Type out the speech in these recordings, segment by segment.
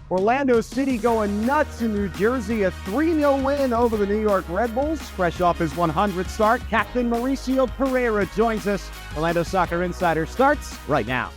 Orlando City going nuts in New Jersey. A 3-0 win over the New York Red Bulls. Fresh off his 100th start, Captain Mauricio Pereyra joins us. Orlando Soccer Insider starts right now.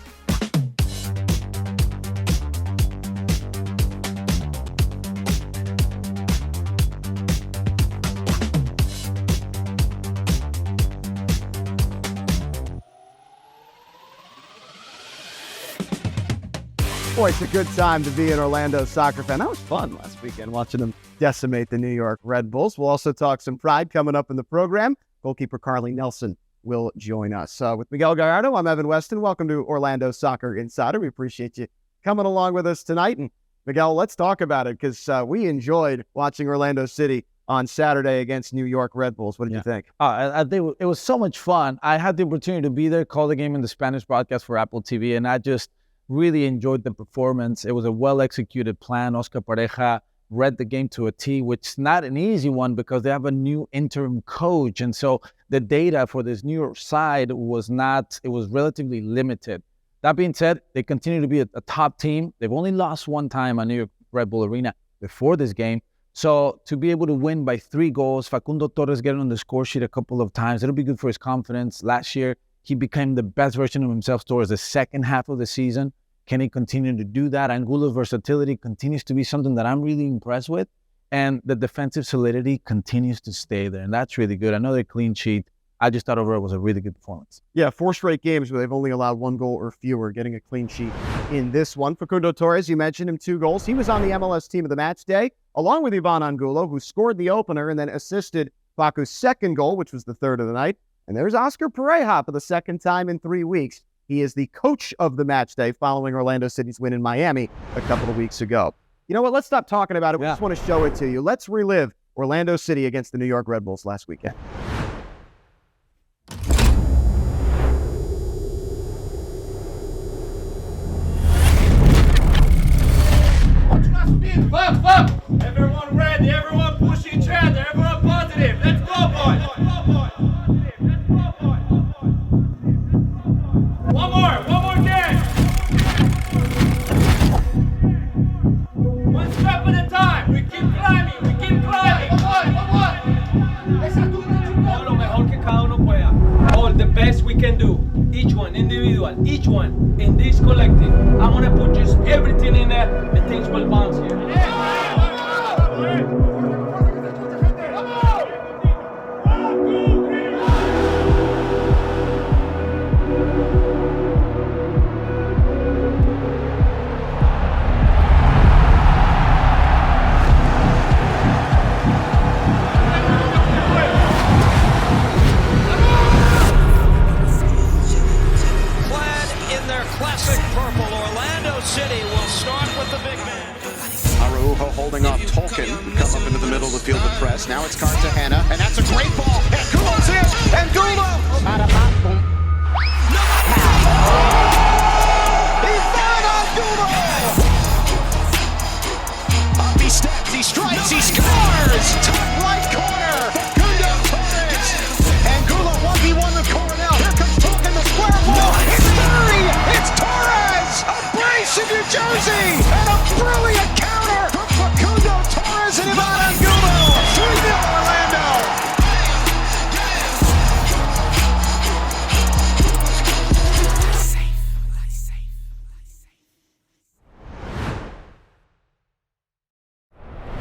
Boy, it's a good time to be an Orlando Soccer fan. That was fun last weekend, watching them decimate the New York Red Bulls. We'll also talk some pride coming up in the program. Goalkeeper Carly Nelson will join us. With Miguel Gallardo, I'm Evan Weston. Welcome to Orlando Soccer Insider. We appreciate you coming along with us tonight. And Miguel, let's talk about it, because we enjoyed watching Orlando City on Saturday against New York Red Bulls. What did you think? I think it was so much fun. I had the opportunity to be there, call the game in the Spanish broadcast for Apple TV, and I just really enjoyed the performance. It was a well-executed plan. Oscar Pereyra read the game to a T, which is not an easy one because they have a new interim coach. And so the data for this New York side was relatively limited. That being said, they continue to be a top team. They've only lost one time at New York Red Bull Arena before this game. So to be able to win by 3 goals, Facundo Torres getting on the score sheet a couple of times, it'll be good for his confidence. Last year, he became the best version of himself towards the second half of the season. Can he continue to do that? Angulo's versatility continues to be something that I'm really impressed with. And the defensive solidity continues to stay there. And that's really good. Another clean sheet. I just thought overall it was a really good performance. Yeah, 4 straight games where they've only allowed 1 goal or fewer, getting a clean sheet in this one. Facundo Torres, you mentioned him, 2 goals. He was on the MLS team of the match day, along with Ivan Angulo, who scored the opener and then assisted Facu's second goal, which was the third of the night. And there's Oscar Pereyra for the second time in 3 weeks. He is the coach of the match day following Orlando City's win in Miami a couple of weeks ago. You know what? Let's stop talking about it. We just want to show it to you. Let's relive Orlando City against the New York Red Bulls last weekend. Everyone ready, everyone push each other, everyone positive. Let's go, boys. One more game. One step at a time. We keep climbing. Todo lo mejor que cada uno pueda. All the best we can do. Each one individual, each one in this collective. I'm gonna put just everything in there. The things will bounce here. Holding off Tolkien, come up into the middle of the field to press. Now it's Cartagena, and that's a great ball. And Gulo's in, and Gulo! Ivan Angulo! Up he steps, he strikes, he scores! Top right corner, Facundo Torres! Angulo 1v1 with Coronel. Here comes Tolkien, the square wall. It's Murray! It's Torres! A brace in New Jersey! And a brilliant counter! Facundo Torres and Ivan Angulo! 3-0 Orlando!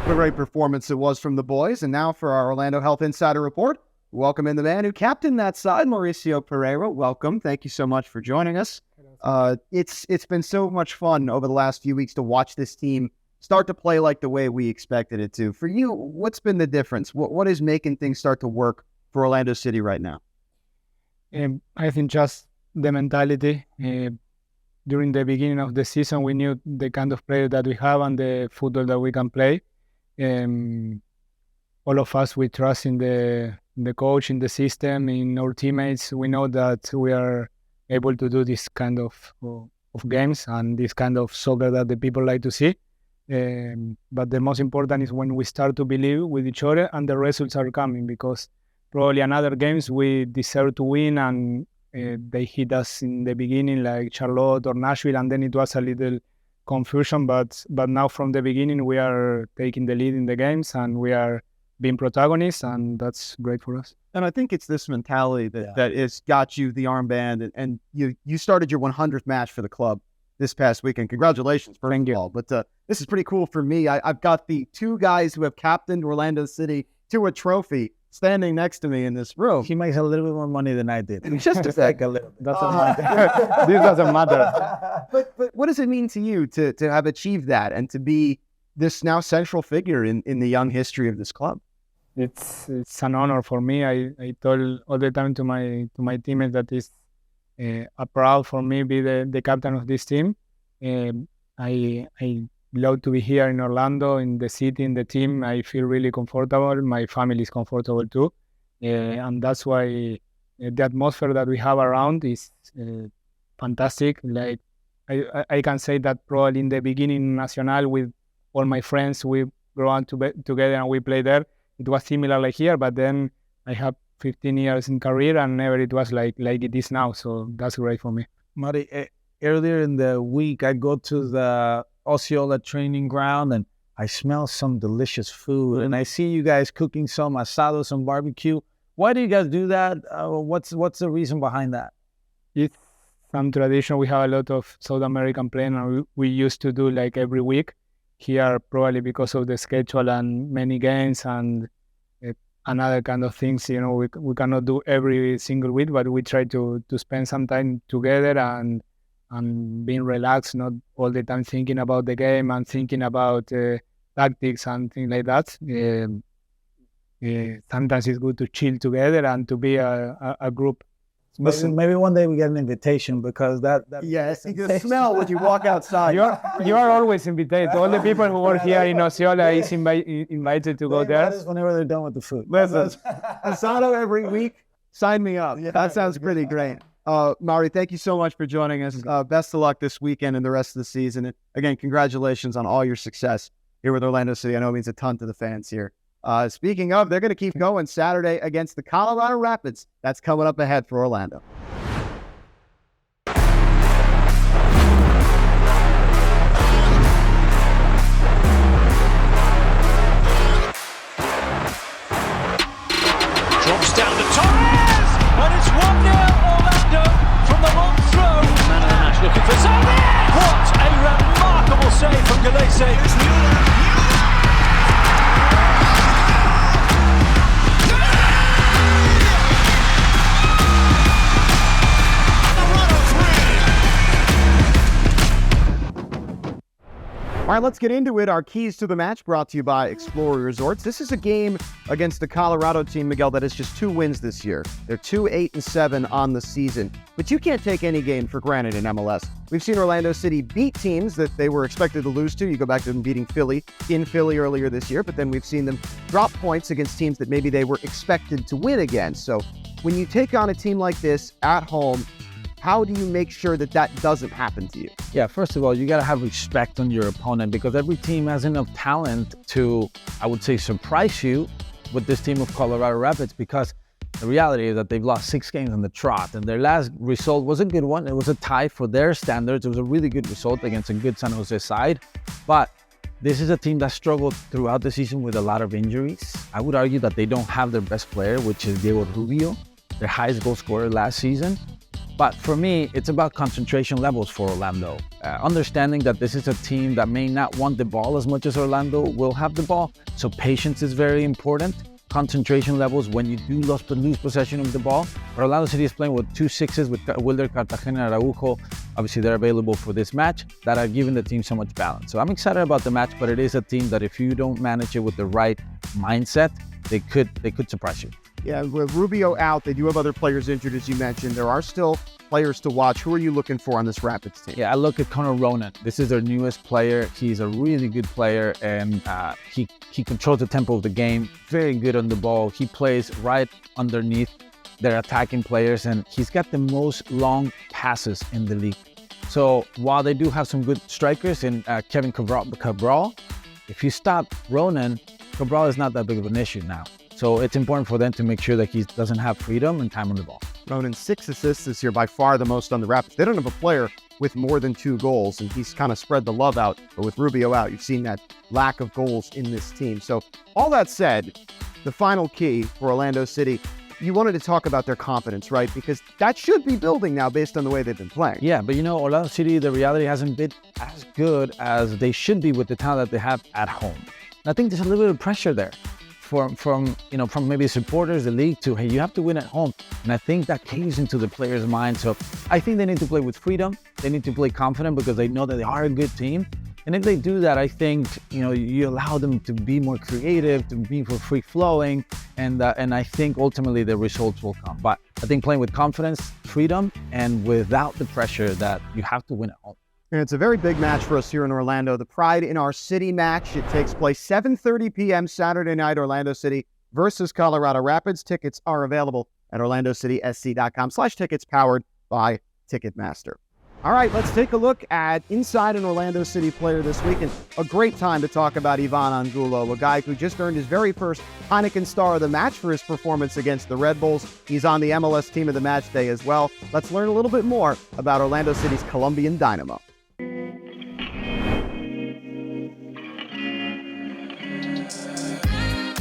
What a great performance it was from the boys. And now for our Orlando Health Insider Report. Welcome in the man who captained that side, Mauricio Pereyra. Welcome. Thank you so much for joining us. It's been so much fun over the last few weeks to watch this team start to play like the way we expected it to. For you, what's been the difference? What is making things start to work for Orlando City right now? I think just the mentality. During the beginning of the season, we knew the kind of player that we have and the football that we can play. All of us, we trust in the coach, in the system, in our teammates. We know that we are able to do this kind of games and this kind of soccer that the people like to see. But the most important is when we start to believe with each other and the results are coming, because probably in other games we deserve to win and they hit us in the beginning like Charlotte or Nashville, and then it was a little confusion, but now from the beginning we are taking the lead in the games and we are being protagonists, and that's great for us. And I think it's this mentality that has got you the armband, and you started your 100th match for the club this past weekend. Congratulations, first of all. But this is pretty cool for me. I've got the two guys who have captained Orlando City to a trophy standing next to me in this room. He makes a little bit more money than I did. Just a sec. A little bit. Doesn't matter. This doesn't matter. But what does it mean to you to have achieved that and to be this now central figure in the young history of this club? It's an honor for me. I told all the time to my teammates that it's a proud for me be the captain of this team. I love to be here in Orlando, in the city, in the team. I feel really comfortable. My family is comfortable too, and that's why the atmosphere that we have around is fantastic. Like I can say that probably in the beginning Nacional with all my friends, we grew up together and we play there. It was similar like here, but then I have 15 years in career and never it was like it is now. So that's great for me. Mari, earlier in the week, I go to the Osceola training ground and I smell some delicious food. And I see you guys cooking some asado, some barbecue. Why do you guys do that? What's the reason behind that? It's some tradition. We have a lot of South American players and we used to do like every week. Here, probably because of the schedule and many games and another kind of things, we cannot do every single week, but we try to spend some time together and being relaxed, not all the time thinking about the game and thinking about tactics and things like that. Sometimes it's good to chill together and to be a group. Listen, maybe one day we get an invitation because that yes, you can smell when you walk outside. You are always invited. All the people who work here in Osceola is invited to go there. Whenever they're done with the food. Listen, asado every week. Sign me up. Yeah, that sounds pretty great. Mauri, thank you so much for joining us. Best of luck this weekend and the rest of the season. And again, congratulations on all your success here with Orlando City. I know it means a ton to the fans here. Speaking of, they're going to keep going Saturday against the Colorado Rapids. That's coming up ahead for Orlando. Drops down to Torres, and it's 1-0 Orlando from the long throw. Man of the match looking for something. What a remarkable save from Galese. All right, let's get into it. Our keys to the match brought to you by Explorer Resorts. This is a game against the Colorado team, Miguel, that has just 2 wins this year. They're 2-8-7 on the season. But you can't take any game for granted in MLS. We've seen Orlando City beat teams that they were expected to lose to. You go back to them beating Philly in Philly earlier this year, but then we've seen them drop points against teams that maybe they were expected to win against. So when you take on a team like this at home, how do you make sure that that doesn't happen to you? Yeah, first of all, you got to have respect on your opponent because every team has enough talent to, I would say, surprise you with this team of Colorado Rapids because the reality is that they've lost 6 games on the trot and their last result was a good one. It was a tie for their standards. It was a really good result against a good San Jose side. But this is a team that struggled throughout the season with a lot of injuries. I would argue that they don't have their best player, which is Diego Rubio, their highest goal scorer last season. But for me, it's about concentration levels for Orlando. Understanding that this is a team that may not want the ball as much as Orlando will have the ball. So patience is very important. Concentration levels when you do lose possession of the ball. But Orlando City is playing with 2 6s with Wilder, Cartagena, and Araujo. Obviously, they're available for this match that are giving the team so much balance. So I'm excited about the match, but it is a team that if you don't manage it with the right mindset, they could surprise you. Yeah, with Rubio out, they do have other players injured, as you mentioned. There are still players to watch. Who are you looking for on this Rapids team? Yeah, I look at Connor Ronan. This is their newest player. He's a really good player, and he controls the tempo of the game. Very good on the ball. He plays right underneath their attacking players, and he's got the most long passes in the league. So while they do have some good strikers in Kevin Cabral, if you stop Ronan, Cabral is not that big of an issue now. So it's important for them to make sure that he doesn't have freedom and time on the ball. Ronan, 6 assists this year, by far the most on the Rapids. They don't have a player with more than 2 goals, and he's kind of spread the love out. But with Rubio out, you've seen that lack of goals in this team. So all that said, the final key for Orlando City, you wanted to talk about their confidence, right? Because that should be building now based on the way they've been playing. Yeah, but Orlando City, the reality hasn't been as good as they should be with the talent that they have at home. And I think there's a little bit of pressure there from maybe supporters, the league, to, hey, you have to win at home. And I think that plays into the players' mind. So I think they need to play with freedom. They need to play confident because they know that they are a good team. And if they do that, I think, you allow them to be more creative, to be more free-flowing, and I think ultimately the results will come. But I think playing with confidence, freedom, and without the pressure that you have to win at home. And it's a very big match for us here in Orlando. The Pride in Our City match. It takes place 7:30 p.m. Saturday night, Orlando City versus Colorado Rapids. Tickets are available at orlandocitysc.com/tickets, powered by Ticketmaster. All right, let's take a look at Inside an Orlando City player this week. And a great time to talk about Ivan Angulo, a guy who just earned his very first Heineken Star of the Match for his performance against the Red Bulls. He's on the MLS Team of the Match day as well. Let's learn a little bit more about Orlando City's Colombian Dynamo.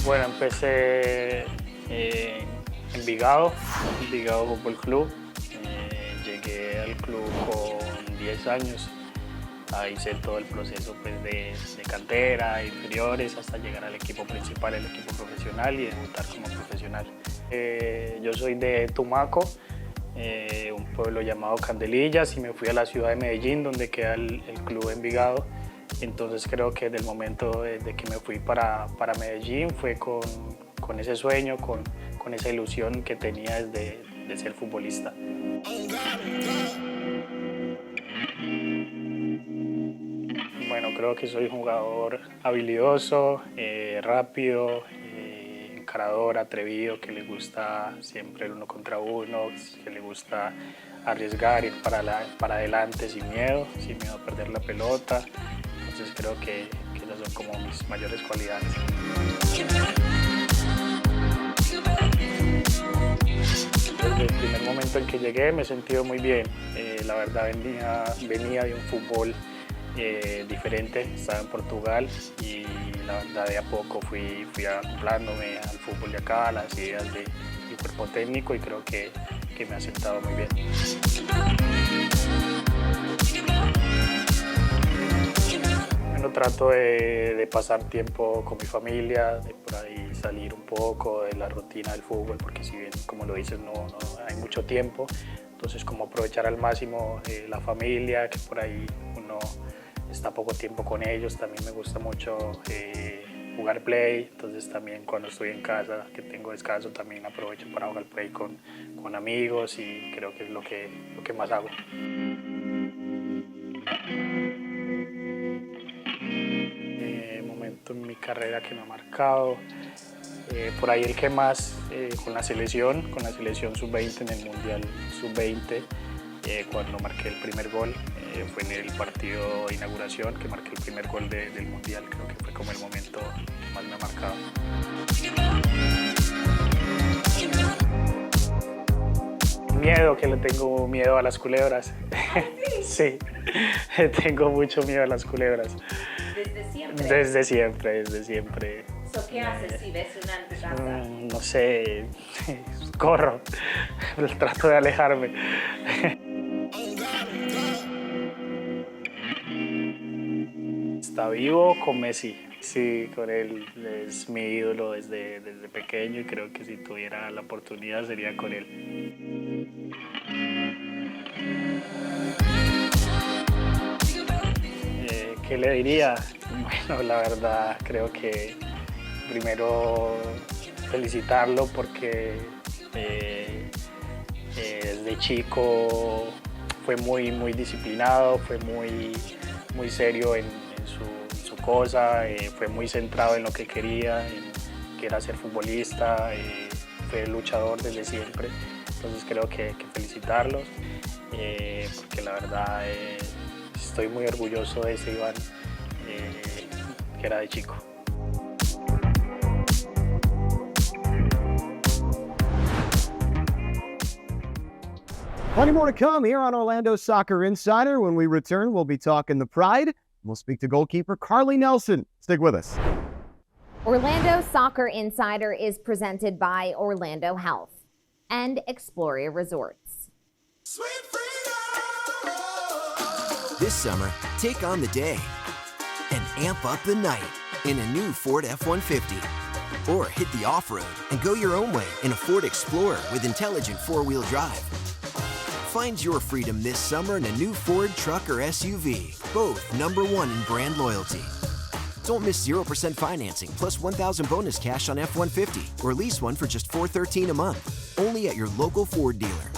Bueno, empecé en Envigado Fútbol Club. Llegué al club con 10 años. Ahí hice todo el proceso pues, de cantera, inferiores, hasta llegar al equipo principal, el equipo profesional y debutar como profesional. Yo soy de Tumaco, un pueblo llamado Candelillas, y me fui a la ciudad de Medellín, donde queda el club Envigado. Entonces creo que desde el momento de que me fui para Medellín fue con ese sueño, con esa ilusión que tenía de ser futbolista. Bueno, creo que soy un jugador habilidoso, rápido, encarador, atrevido, que le gusta siempre el 1 contra 1, que le gusta arriesgar, ir para adelante sin miedo a perder la pelota. Entonces creo que esas son como mis mayores cualidades. Desde el primer momento en que llegué me he sentido muy bien. La verdad venía de un fútbol diferente, estaba en Portugal y la verdad de a poco fui acoplándome al fútbol de acá, a las ideas del cuerpo técnico, y creo que me ha sentado muy bien. Bueno, trato de pasar tiempo con mi familia, de por ahí salir un poco de la rutina del fútbol, porque si bien, como lo dices, no hay mucho tiempo, entonces como aprovechar al máximo la familia, que por ahí uno está poco tiempo con ellos. También me gusta mucho jugar play, entonces también cuando estoy en casa, que tengo descanso, también aprovecho para jugar play con amigos, y creo que es lo que más hago. Momento en mi carrera que me ha marcado, por ahí el que más, con la selección sub-20 en el Mundial sub-20, cuando marqué el primer gol, fue en el partido de inauguración que marqué el primer gol del Mundial. Creo que fue como el momento que más me ha marcado. Miedo, que le tengo miedo a las culebras. Sí, tengo mucho miedo a las culebras. ¿Desde siempre? Desde siempre. ¿Qué haces si ves una en tu casa? No sé, corro, trato de alejarme. Está vivo con Messi. Sí, con él, es mi ídolo desde pequeño, y creo que si tuviera la oportunidad sería con él. ¿Qué le diría? Bueno, la verdad creo que primero felicitarlo porque desde chico fue muy disciplinado, fue muy serio en su cosa, fue muy centrado en lo que quería, que era ser futbolista, fue luchador desde siempre. Entonces creo que felicitarlos, porque la verdad estoy muy orgulloso de ese Iván, que era de chico. Plenty more to come here on Orlando Soccer Insider. When we return, we'll be talking the Pride. We'll speak to goalkeeper Carly Nelson. Stick with us. Orlando Soccer Insider is presented by Orlando Health and Exploria Resorts. This summer, take on the day and amp up the night in a new Ford F-150. Or hit the off-road and go your own way in a Ford Explorer with intelligent four-wheel drive. Find your freedom this summer in a new Ford truck or SUV, both #1 in brand loyalty. Don't miss 0% financing plus $1,000 bonus cash on F-150 or lease one for just $413 a month. Only at your local Ford dealer.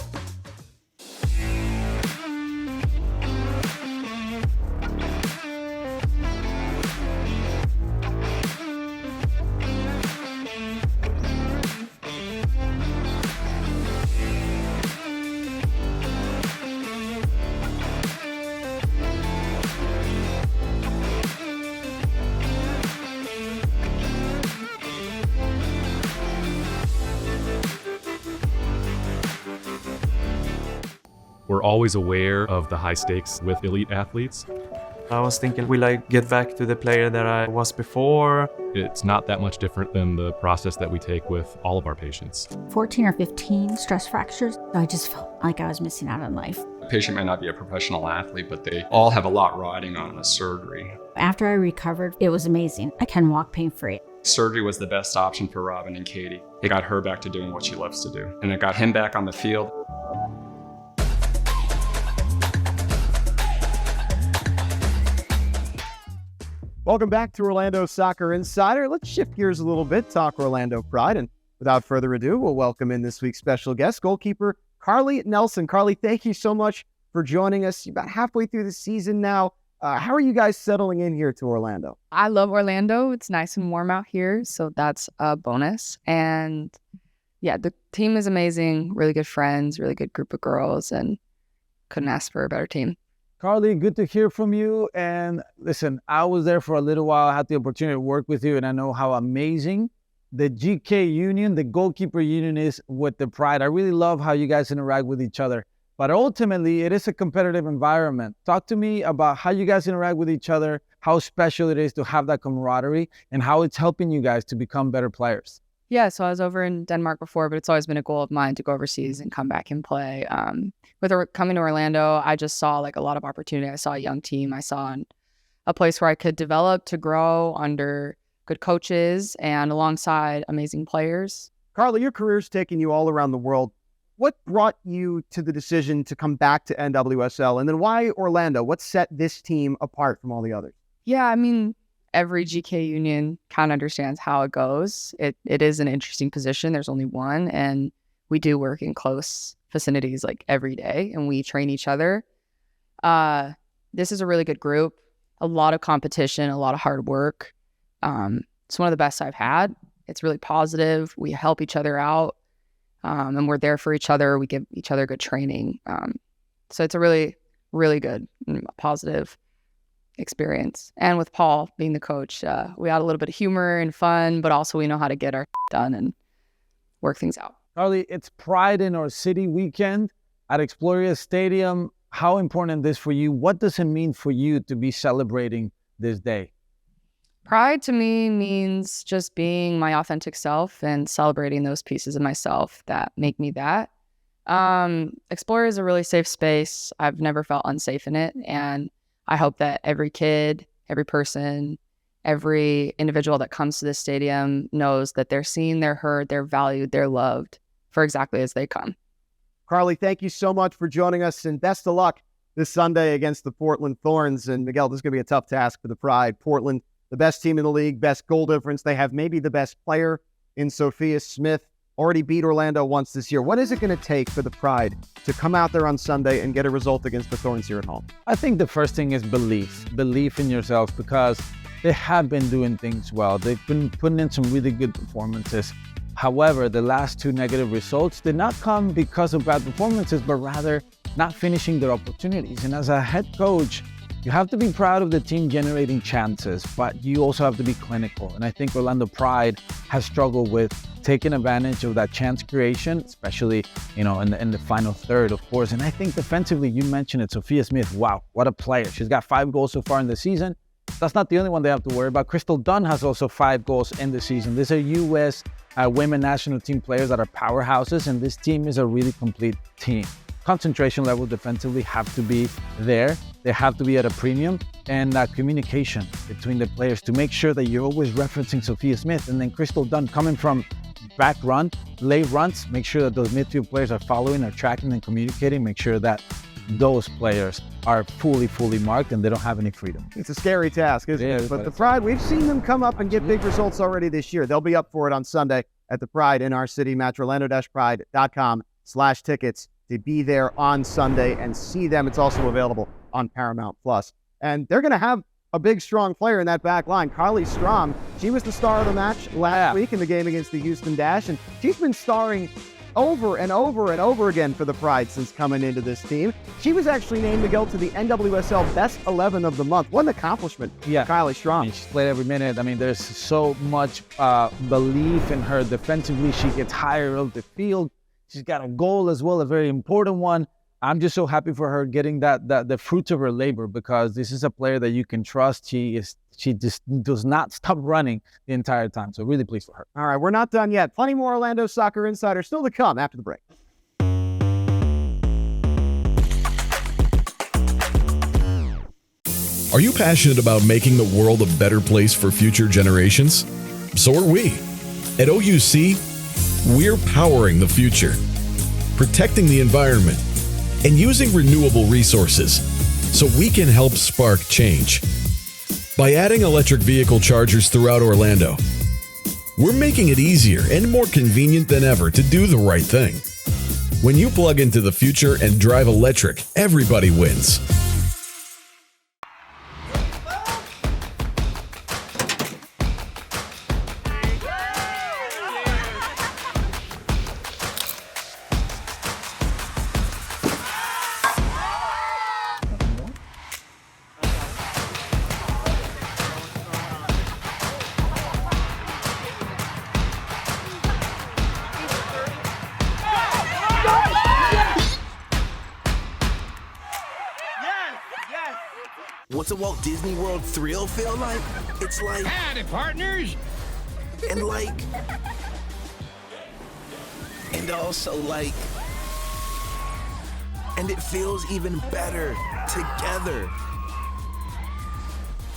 We're always aware of the high stakes with elite athletes. I was thinking, will I get back to the player that I was before? It's not that much different than the process that we take with all of our patients. 14 or 15 stress fractures. I just felt like I was missing out on life. A patient might not be a professional athlete, but they all have a lot riding on a surgery. After I recovered, it was amazing. I can walk pain-free. Surgery was the best option for Robin and Katie. It got her back to doing what she loves to do, and it got him back on the field. Welcome back to Orlando Soccer Insider. Let's shift gears a little bit, talk Orlando Pride. And without further ado, we'll welcome in this week's special guest, goalkeeper Carly Nelson. Carly, thank you so much for joining us. You're about halfway through the season now. How are you guys settling in here to Orlando? I love Orlando. It's nice and warm out here, so that's a bonus. And yeah, the team is amazing. Really good friends, really good group of girls, and couldn't ask for a better team. Carly, good to hear from you. And listen, I was there for a little while. I had the opportunity to work with you, and I know how amazing the GK union, the goalkeeper union is with the Pride. I really love how you guys interact with each other. But ultimately, it is a competitive environment. Talk to me about how you guys interact with each other, how special it is to have that camaraderie, and how it's helping you guys to become better players. Yeah, so I was over in Denmark before, but it's always been a goal of mine to go overseas and come back and play. Coming to Orlando, I just saw like a lot of opportunity. I saw a young team. I saw a place where I could develop to grow under good coaches and alongside amazing players. Carly, your career's taken you all around the world. What brought you to the decision to come back to NWSL? And then why Orlando? What set this team apart from all the others? Yeah, I mean, every GK union kind of understands how it goes. It is an interesting position. There's only one, and we do work in close vicinities like every day, and we train each other. This is a really good group, a lot of competition, a lot of hard work. It's one of the best I've had. It's really positive. We help each other out, and we're there for each other. We give each other good training. So it's a really, really good and positive experience. And with Paul being the coach, we had a little bit of humor and fun, but also we know how to get our done and work things out. Carly, it's Pride in Our City weekend at Exploria Stadium. How important is this for you? What does it mean for you to be celebrating this day? Pride to me means just being my authentic self and celebrating those pieces of myself that make me that. Exploria is a really safe space. I've never felt unsafe in it, and I hope that every kid, every person, every individual that comes to this stadium knows that they're seen, they're heard, they're valued, they're loved for exactly as they come. Carly, thank you so much for joining us, and best of luck this Sunday against the Portland Thorns. And Miguel, this is going to be a tough task for the Pride. Portland, the best team in the league, best goal difference. They have maybe the best player in Sophia Smith. Already beat Orlando once this year. What is it going to take for the Pride to come out there on Sunday and get a result against the Thorns here at home? I think the first thing is belief in yourself, because they have been doing things well. They've been putting in some really good performances. However, the last two negative results did not come because of bad performances, but rather not finishing their opportunities. And as a head coach, you have to be proud of the team generating chances, but you also have to be clinical. And I think Orlando Pride has struggled with taking advantage of that chance creation, especially, in the final third, of course. And I think defensively, you mentioned it, Sophia Smith, wow, what a player. She's got 5 goals so far in the season. That's not the only one they have to worry about. Crystal Dunn has also 5 goals in the season. These are U.S. Women national team players that are powerhouses, and this team is a really complete team. Concentration level defensively have to be there. They have to be at a premium, and communication between the players to make sure that you're always referencing Sophia Smith. And then Crystal Dunn coming from back run, late runs, make sure that those midfield players are following, are tracking and communicating, make sure that those players are fully marked and they don't have any freedom. It's a scary task, isn't it? But the Pride, we've seen them come up and get big results already this year. They'll be up for it on Sunday at the Pride in our city. Match Orlando-Pride.com/tickets to be there on Sunday and see them. It's also available on Paramount Plus. And they're going to have a big, strong player in that back line. Carly Strom, she was the star of the match last week in the game against the Houston Dash, and she's been starring over and over again for the Pride since coming into this team. She was actually named to go to the NWSL Best 11 of the Month. What an accomplishment, Kylie Strom. She's played every minute. I mean, there's so much belief in her defensively. She gets higher up the field. She's got a goal as well, a very important one. I'm just so happy for her getting the fruits of her labor, because this is a player that you can trust. She just does not stop running the entire time. So really pleased for her. All right, we're not done yet. Plenty more Orlando Soccer Insider still to come after the break. Are you passionate about making the world a better place for future generations? So are we. At OUC, we're powering the future, protecting the environment, and using renewable resources so we can help spark change. By adding electric vehicle chargers throughout Orlando, we're making it easier and more convenient than ever to do the right thing. When you plug into the future and drive electric, everybody wins. What's a Walt Disney World thrill feel like? It's like... Howdy, partners! And like... And also like... And it feels even better together.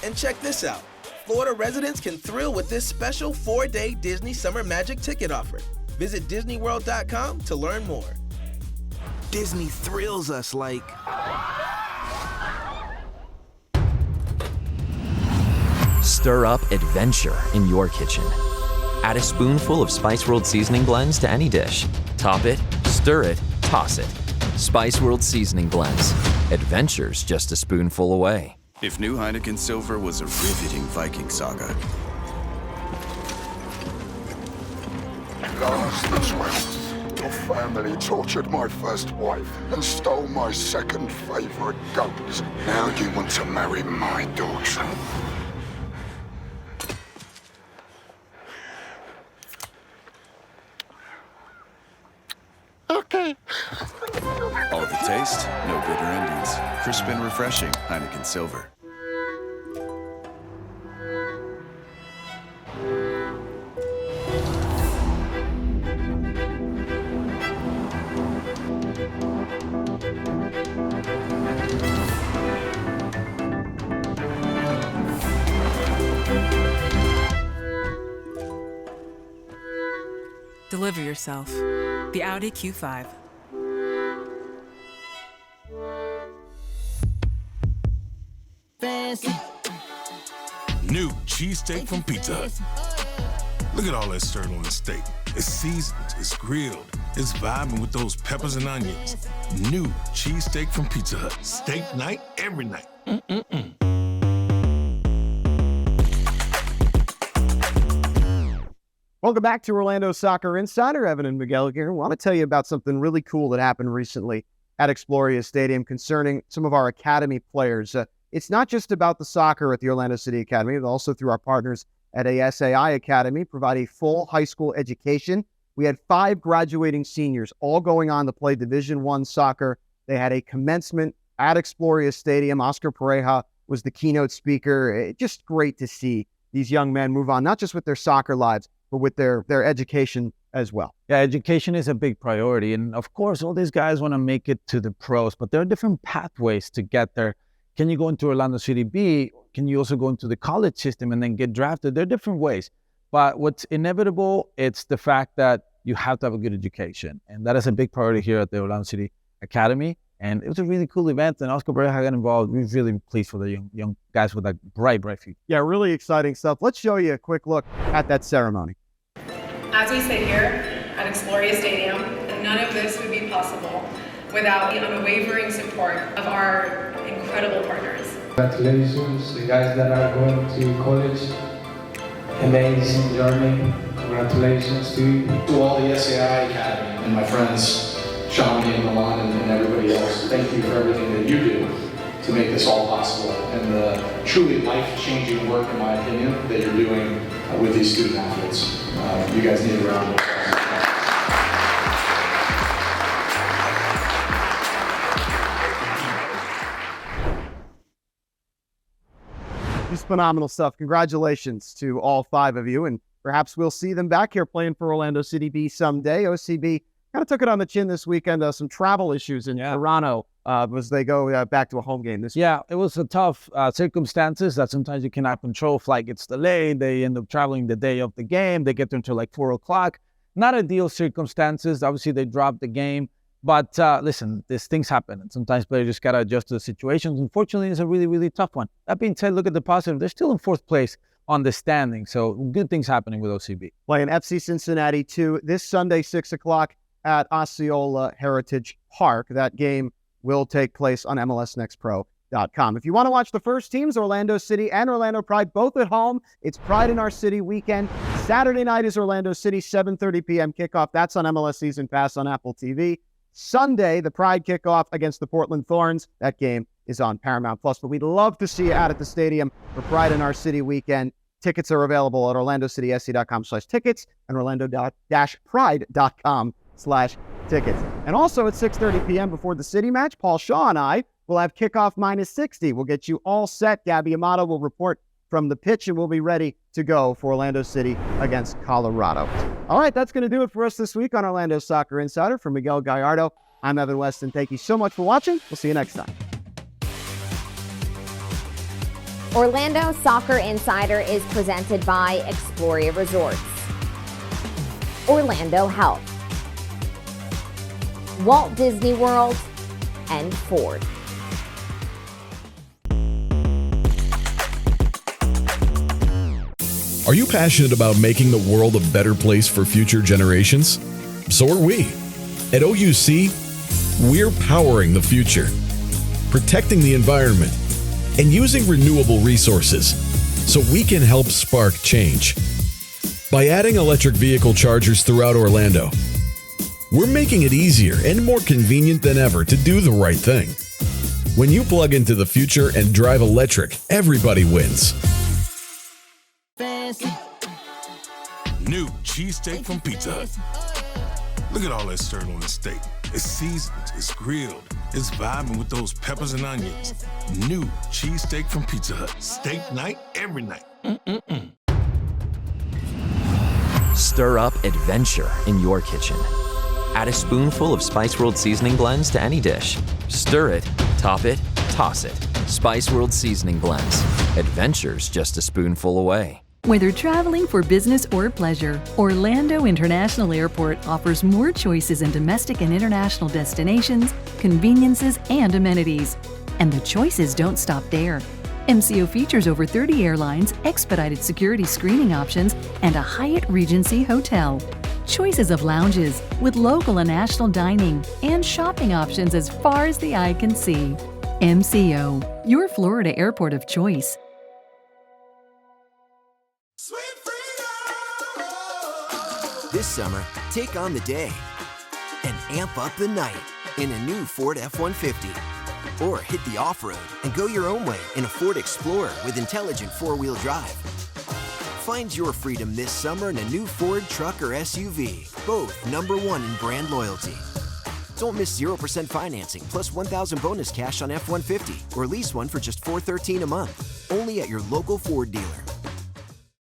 And check this out. Florida residents can thrill with this special 4-day Disney Summer Magic ticket offer. Visit DisneyWorld.com to learn more. Disney thrills us like... Stir up adventure in your kitchen. Add a spoonful of Spice World seasoning blends to any dish. Top it, stir it, toss it. Spice World seasoning blends. Adventure's just a spoonful away. If new Heineken Silver was a riveting Viking saga. Last winter, your family tortured my first wife and stole my second favorite goat. Now you want to marry my daughter. Okay. All the taste, no bitter endings. Crisp and refreshing Heineken Silver. Deliver yourself. The Audi Q5. Fancy. New cheesesteak from Pizza Hut. Look at all that sirloin steak. It's seasoned, it's grilled, it's vibing with those peppers and onions. New cheesesteak from Pizza Hut. Steak night, every night. Welcome back to Orlando Soccer Insider. Evan and Miguel here. I want to tell you about something really cool that happened recently at Exploria Stadium concerning some of our academy players. It's not just about the soccer at the Orlando City Academy, but also through our partners at a SAI academy, provide a full high school education. We had 5 graduating seniors all going on to play Division I soccer. They had a commencement at Exploria Stadium. Oscar Pereyra was the keynote speaker. Just great to see these young men move on, not just with their soccer lives, but with their education as well. Yeah, education is a big priority. And of course, all these guys want to make it to the pros, but there are different pathways to get there. Can you go into Orlando City B? Can you also go into the college system and then get drafted? There are different ways. But what's inevitable, it's the fact that you have to have a good education. And that is a big priority here at the Orlando City Academy. And it was a really cool event, and Oscar Pereyra got involved. We're really pleased for the young guys with a bright future. Yeah, really exciting stuff. Let's show you a quick look at that ceremony. As we sit here at Exploria Stadium, none of this would be possible without the unwavering support of our incredible partners. Congratulations, the guys that are going to college. Amazing journey. Congratulations to you. To all the SAI Academy and my friends, Sean and Milan and everybody else, thank you for everything that you do to make this all possible and the truly life-changing work, in my opinion, that you're doing with these student athletes. You guys need a round of applause. Just phenomenal stuff. Congratulations to all 5 of you, and perhaps we'll see them back here playing for Orlando City B someday. OCB kind of took it on the chin this weekend. Some travel issues in Toronto as they go back to a home game this week. Yeah, it was a tough circumstances that sometimes you cannot control. Flight gets delayed. They end up traveling the day of the game. They get there until like 4 o'clock. Not ideal circumstances. Obviously, they dropped the game. But listen, these things happen, and sometimes players just got to adjust to the situations. Unfortunately, it's a really, really tough one. That being said, look at the positive. They're still in 4th place on the standing, so good things happening with OCB. Playing FC Cincinnati 2 this Sunday, 6 o'clock at Osceola Heritage Park. That game will take place on MLSNextPro.com. If you want to watch the first teams, Orlando City and Orlando Pride, both at home, it's Pride in Our City weekend. Saturday night is Orlando City, 7:30 p.m. kickoff. That's on MLS Season Pass on Apple TV. Sunday, the Pride kickoff against the Portland Thorns. That game is on Paramount+. But we'd love to see you out at the stadium for Pride in Our City weekend. Tickets are available at orlandocitysc.com/tickets and orlando-pride.com/tickets. And also at 6:30 p.m. before the City match, Paul Shaw and I will have kickoff -60. We'll get you all set. Gabby Amato will report from the pitch, and we'll be ready to go for Orlando City against Colorado. All right, that's going to do it for us this week on Orlando Soccer Insider. For Miguel Gallardo, I'm Evan Weston. Thank you so much for watching. We'll see you next time. Orlando Soccer Insider is presented by Exploria Resorts, Orlando Health, Walt Disney World, and Ford. Are you passionate about making the world a better place for future generations? So are we. At OUC, we're powering the future, protecting the environment, and using renewable resources so we can help spark change. By adding electric vehicle chargers throughout Orlando, we're making it easier and more convenient than ever to do the right thing. When you plug into the future and drive electric, everybody wins. New cheesesteak from Pizza Hut. Look at all that sirloin steak. It's seasoned, it's grilled, it's vibing with those peppers and onions. New cheesesteak from Pizza Hut. Steak night, every night. Stir up adventure in your kitchen. Add a spoonful of Spice World seasoning blends to any dish. Stir it, top it, toss it. Spice World seasoning blends. Adventure's just a spoonful away. Whether traveling for business or pleasure, Orlando International Airport offers more choices in domestic and international destinations, conveniences, and amenities. And the choices don't stop there. MCO features over 30 airlines, expedited security screening options, and a Hyatt Regency hotel. Choices of lounges with local and national dining and shopping options as far as the eye can see. MCO, your Florida airport of choice. This summer, take on the day and amp up the night in a new Ford F-150. Or hit the off-road and go your own way in a Ford Explorer with intelligent four-wheel drive. Find your freedom this summer in a new Ford truck or SUV, both #1 in brand loyalty. Don't miss 0% financing plus $1,000 bonus cash on F-150 or lease one for just $413 a month. Only at your local Ford dealer.